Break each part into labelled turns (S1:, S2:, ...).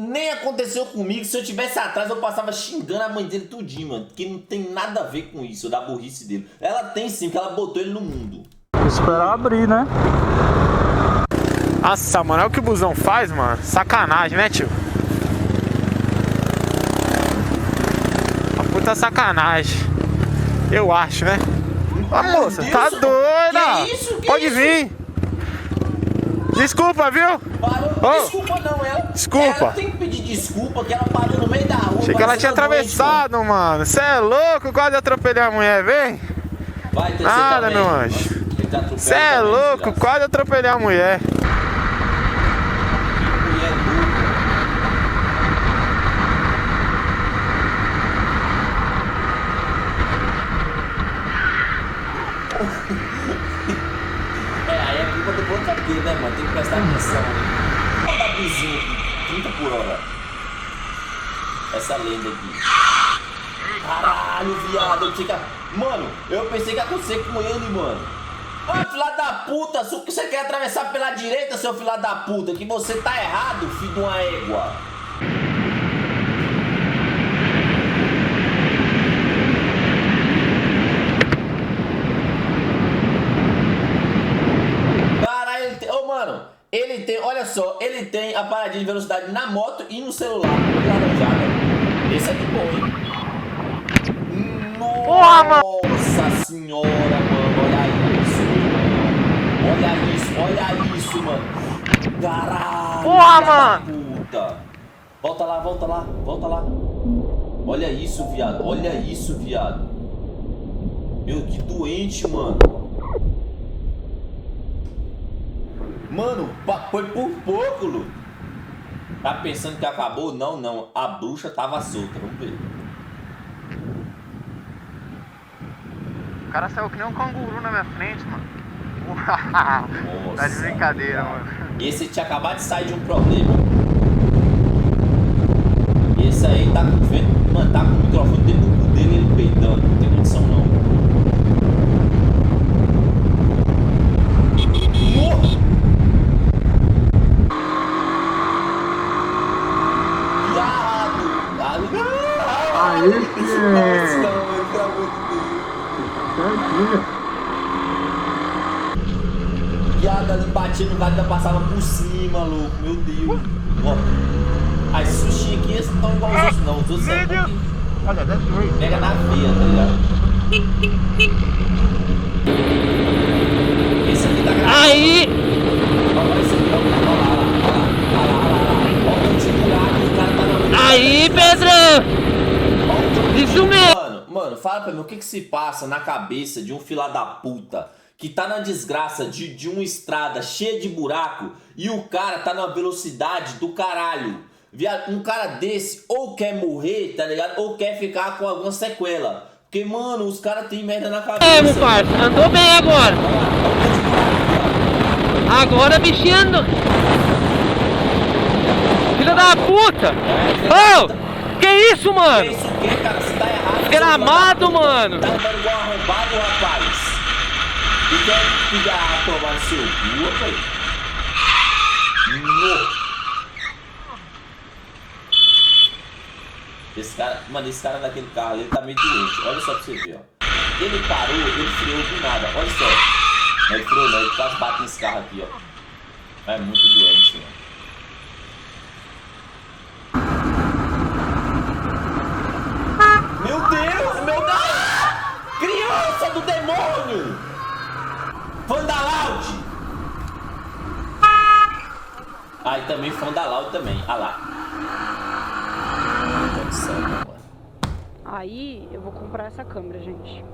S1: Nem aconteceu comigo. Se eu tivesse atrás, eu passava xingando a mãe dele tudinho, mano. Porque não tem nada a ver com isso, da burrice dele. Ela tem sim, porque ela botou ele no mundo.
S2: Esperar abrir, né?
S3: Nossa, mano, é o que o busão faz, mano. Sacanagem, né, tio? Uma puta sacanagem. Eu acho, né? Ah, moça, tá doida?
S1: Que isso?
S3: Pode vir. Desculpa, viu?
S1: Parou.
S3: Oh.
S1: Desculpa não, ela.
S3: Desculpa.
S1: Ela tem que pedir desculpa que ela parou no meio da rua.
S3: Achei que ela tinha atravessado, mano. Cê é louco, quase atropelei a mulher, vem.
S1: Vai ter
S3: Nada, meu anjo. Cê é louco, quase atropelei a mulher.
S1: Aí é culpa do bloqueio, né, mano? Tem que prestar atenção. Olha o Wzinho aqui, 30 por hora. Essa lenda aqui. Caralho, viado, eu fica... Mano, eu pensei que ia acontecer com ele, mano. Ô, filha da puta, só que você quer atravessar pela direita, seu filho da puta, que você tá errado, filho de uma égua. Caralho, ele tem... Ô, mano, ele tem, olha só, ele tem a paradinha de velocidade na moto e no celular. Laranjada. Esse é de bom, hein? Nossa senhora, mano, olha isso, mano. Olha isso, mano. Caralho,
S3: Porra, mano.
S1: puta. Volta lá, volta lá, volta lá. Olha isso, viado, olha isso, viado. Meu, que doente, mano. Mano, foi por pouco, Lu. Tá pensando que acabou? Não, não. A bruxa tava solta, vamos ver.
S3: O cara saiu que nem um canguru na minha frente, mano. Nossa, tá de brincadeira, mano.
S1: Esse tinha acabado de sair de um problema. Esse aí tá com, mano, tá com o microfone dentro do cu dele e ele peidando. Não tem condição não.
S2: Aí,
S1: Piada ali batia no cara, ainda passava por cima, louco. Meu Deus. Ó. As sushi aqui estão igual os outros, não. Os outros é que pega na veia, tá ligado? Esse aqui tá gravando.
S4: Aí!
S1: Olha esse aqui, ó.
S4: Aí, Pedrão! Isso mesmo!
S1: Mano, fala pra mim, o que se passa na cabeça de um filho da puta que tá na desgraça de uma estrada cheia de buraco e o cara tá numa velocidade do caralho. Um cara desse ou quer morrer, tá ligado? Ou quer ficar com alguma sequela. Porque, mano, os caras tem merda na cabeça.
S4: É, meu parça, andou bem agora. Agora, bichinho andou. Filha da puta! Ô! Que isso, mano?
S1: Que isso, o que, cara? Você tá errado.
S4: Gramado, mano.
S1: Tá andando igual arrombado, rapaz. E quer pegar tomar no seu cu, rapaz? Esse cara, mano, esse cara daquele carro ali, ele tá meio doente. Olha só pra você ver, ó. Ele parou, ele freou do nada. Olha só. Não, ele freou não, ele quase bate nesse carro aqui, ó. É muito doente, mano. Meu Deus, meu Deus! Criança do demônio! Vandalaud! Ah, e também Vandalaud também, ah lá.
S5: Aí eu vou comprar essa câmera, gente.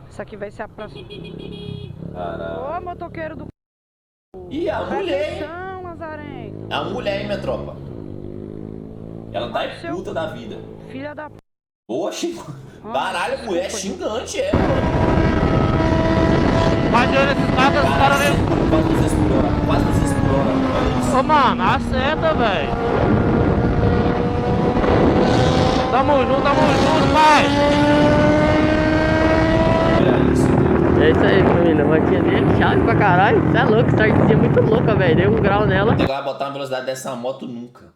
S5: Essa aqui vai ser a próxima.
S1: Caralho.
S5: Ô, motoqueiro do...
S1: E a mulher, hein?
S5: Atenção, Lazarento.
S1: É a mulher, hein, minha tropa? Ela tá em puta da vida.
S5: Filha da...
S1: Boa, caralho, mulher xingante, é, mano.
S4: Mas olha esses caras, os caras mesmo.
S1: Quase 200 por hora, quase 200 por hora. Olha isso.
S4: Ô, mano, acerta, velho. Tamo junto, pai.
S1: Olha isso.
S6: É isso aí, família. Uma aqui dele, chave pra caralho. Você é louco, essa tardezinha é muito louca, velho. Dei 1 grau nela.
S1: Não vai botar uma velocidade dessa moto nunca.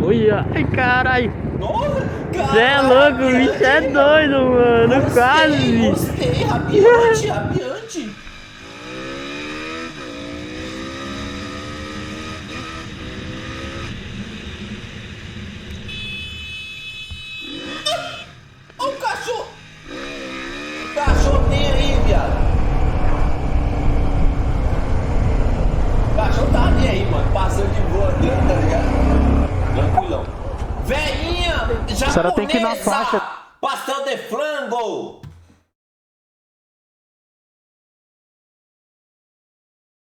S6: Olha, ai caralho.
S1: Nossa,
S6: Você é louco, o bicho é doido, mano. Quase.
S1: Gostei, rabiante, rabiante. Olha o cachorro. O cachorro tem aí, viado. O cachorro tá nem aí, mano. Passou de boa dentro, tá ligado? Tranquilão. Velhinha, japonesa,
S2: senhora tem que ir na faixa.
S1: pastel de frango.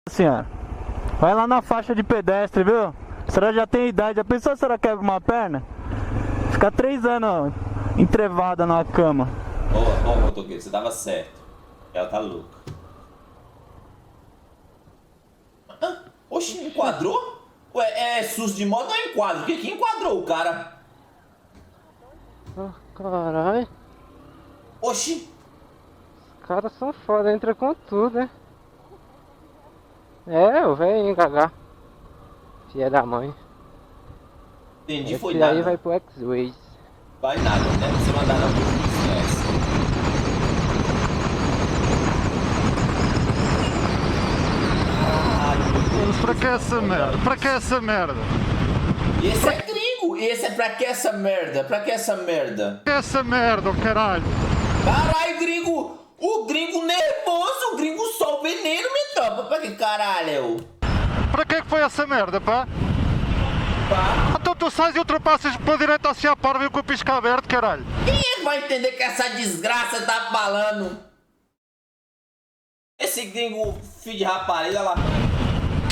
S2: Senhora, vai lá na faixa de pedestre, viu? A senhora já tem idade, já pensou se a senhora quebra uma perna? Fica 3 anos entrevada na cama.
S1: Ô, motoqueiro, você tava certo. Ela tá louca. Oxi, enquadrou? Ué, é SUS de moto ou é enquadro? Porque que enquadrou o cara?
S7: Caralho,
S1: Oxi.
S7: os caras são foda, entra com tudo, né? É, o velhinho Gagá. Filha da mãe.
S1: Entendi, foi
S7: Esse
S1: nada.
S7: aí vai pro X-Ways.
S1: Vai nada, né? Você mandar na polícia.
S8: Pra que essa merda? Pra que essa merda?
S1: Esse é gringo. Esse é pra que essa merda? Pra que essa merda?
S8: Pra que essa merda, caralho?
S1: Caralho, gringo. O gringo nervoso. O gringo só o veneno, minha tropa. Pra que caralho?
S8: Pra que foi essa merda, pá?
S1: Pá.
S8: Então tu sais e ultrapassas pela direita assim a parva com o pisca aberto, caralho.
S1: Quem é que vai entender que essa desgraça tá falando? Esse gringo filho de rapariga lá.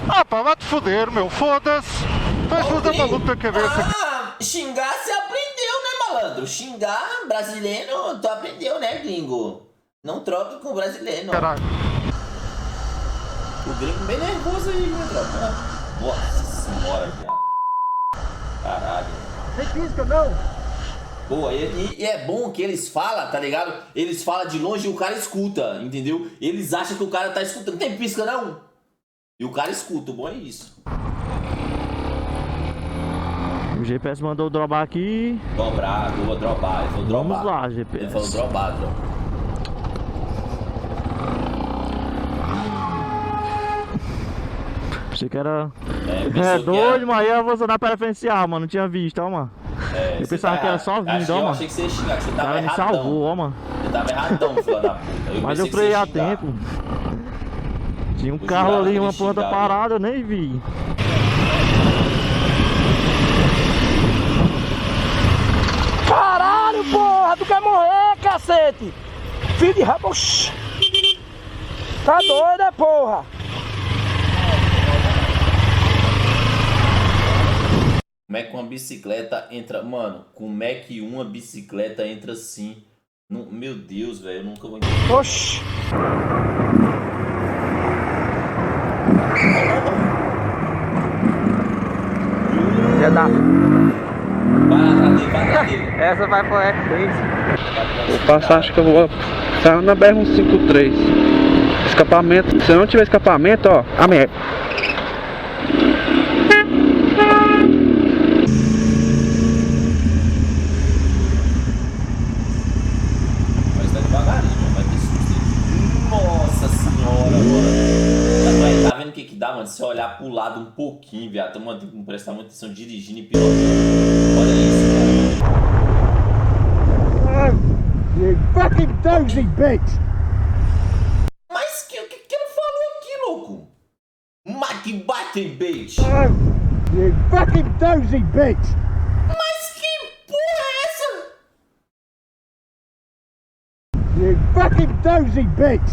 S8: Ah pá, vai-te foder, meu, foda-se. Vais fazer maluco da cabeça.
S1: Ah, xingar você aprendeu, né, malandro? Xingar brasileiro, tu aprendeu, né, gringo? Não troque com brasileiro.
S8: Caralho.
S1: O gringo bem nervoso aí, né, tropa? Nossa senhora, viado. Caralho.
S2: Tem física, não?
S1: Boa, e é bom que eles falam, tá ligado? Eles falam de longe e o cara escuta, entendeu? Eles acham que o cara tá escutando. Não tem pisca, não? E o cara escuta, o bom é isso.
S2: O GPS mandou dropar aqui.
S1: Dobrar, eu vou dropar, ele falou dropar.
S2: Vamos lá, GPS.
S1: Ele falou dropar, drop.
S2: Achei que era...
S1: Pensou
S2: É
S1: que
S2: doido,
S1: era-
S2: mas ia funcionar preferencial, mano. Não tinha visto, ó, mano.
S1: É,
S2: Eu
S1: você
S2: pensava
S1: tá
S2: que era
S1: errado.
S2: só vindo,
S1: Acho que
S2: ó,
S1: eu
S2: mano.
S1: achei que você ia xingar, que você
S2: O
S1: tava
S2: cara me
S1: erradão.
S2: salvou, ó, mano.
S1: Você tava erradão, filho da puta.
S2: Mas
S1: pensei
S2: eu
S1: que você
S2: freiei
S1: ia
S2: a
S1: xingar.
S2: tempo. Tinha um
S1: Eu
S2: carro
S1: jurava
S2: ali,
S1: que
S2: uma
S1: ele
S2: planta
S1: xingava.
S2: parada, eu nem vi.
S9: Caralho, porra! Tu quer morrer, cacete! Filho de rapa, oxi! Tá doido, é porra?
S1: Como é que uma bicicleta entra... Mano, como é que uma bicicleta entra assim? Meu Deus, velho, eu nunca vou entender.
S9: Oxi!
S6: Já dá.
S1: Vai atrás dele.
S6: Essa vai pro X-Ways.
S1: Vou
S6: Passar, acho que eu vou sair na BR-153. Escapamento. Se eu não tiver escapamento, ó, a merda.
S1: Mas tá devagarinho, mano, vai ter susto. Nossa senhora, mano. Tá vendo o que dá, mano? Se você olhar pro lado um pouquinho, viado. Então, mano, tem que prestar muita atenção dirigindo e pilotando. Olha isso, cara.
S9: You fucking dozy bitch!
S1: Mas o que ele falou aqui, louco? Mike bate bait.
S9: You fucking dozy bitch!
S1: Mas que porra é essa?
S9: You fucking dozy bitch!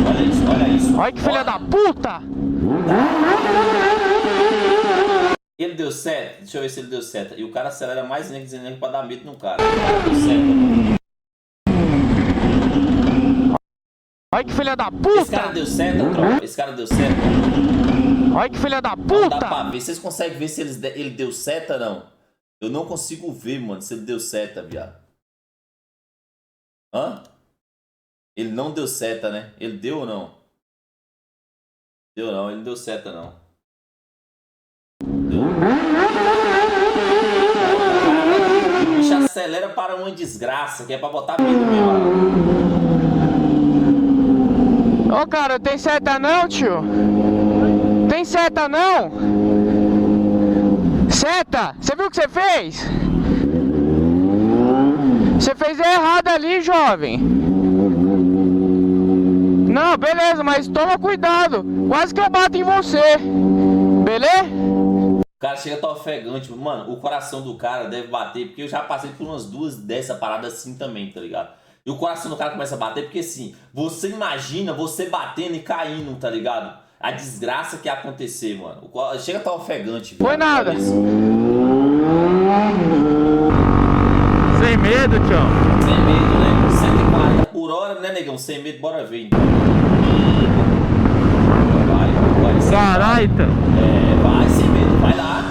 S1: Olha isso, olha isso.
S2: Olha que filha da puta!
S1: Ele deu seta, deixa eu ver se ele deu seta. E o cara acelera mais ainda dizendo pra dar medo no cara. O cara deu seta.
S2: Olha
S3: Olha que filha da
S1: Esse
S3: puta!
S1: cara deu seta, tropa. Esse cara deu seta.
S3: Olha que filha da
S1: Não
S3: puta!
S1: dá pra ver. Vocês conseguem ver se ele deu seta ou não? Eu não consigo ver, mano, se ele deu seta, viado. Hã? Ele não deu seta, né? Ele deu ou não? Deu não, ele não deu seta não. Deu. O bicho acelera para uma desgraça, que é pra botar medo mesmo.
S3: Ô cara, tem seta não, tio? Tem seta não? Seta! Você viu o que você fez? Você fez errado ali, jovem. Não, beleza, mas toma cuidado. Quase que eu bato em você. Beleza?
S1: O cara chega tão ofegante, mano, o coração do cara deve bater, porque eu já passei por umas duas dessa parada assim também, tá ligado? E o coração do cara começa a bater porque assim, você imagina você batendo e caindo, tá ligado? A desgraça que ia acontecer, mano. Chega tão ofegante.
S3: Foi nada.
S2: Sem medo, tio.
S1: Sem medo, né? 140 por hora, né, negão? Sem medo, bora ver então. Vai.
S2: Caralho, então.
S1: Vai sem medo, vai lá.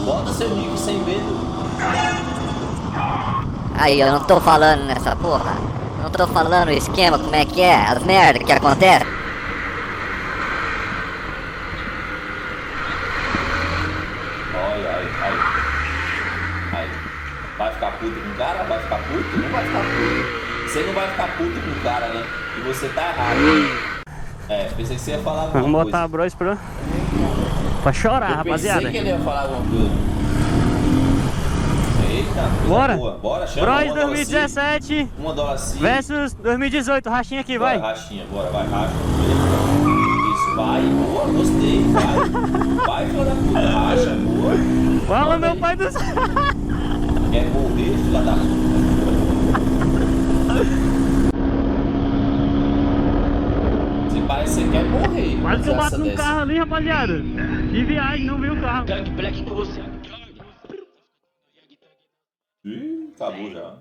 S1: Bota seu nível sem medo.
S10: Aí, eu não tô falando nessa porra. Não tô falando o esquema, como é que é, as merdas que acontecem.
S1: Aí. Vai ficar puto com o cara? Vai ficar puto? Não vai ficar puto. Você não vai ficar puto com o cara, né? E você tá errado. Pensei que você ia falar alguma coisa.
S2: Vamos botar a Bros pra chorar, rapaziada.
S1: Pensei que ele ia falar alguma coisa. Eita,
S2: bora.
S1: Boa. Bora, chama.
S2: Bros 2017
S1: $1
S2: versus 2018. Rachinha aqui, vai.
S1: Rachinha, bora, vai, racha. Isso, vai. Boa, gostei. Vai, filha da puta. Racha, boa.
S2: Fala, meu pai do céu.
S1: Quer morrer, filha da puta. Você parece que você quer morrer.
S2: Quase que eu bato no carro ali, rapaziada. De viagem, não vi o carro.
S1: Ih, acabou já.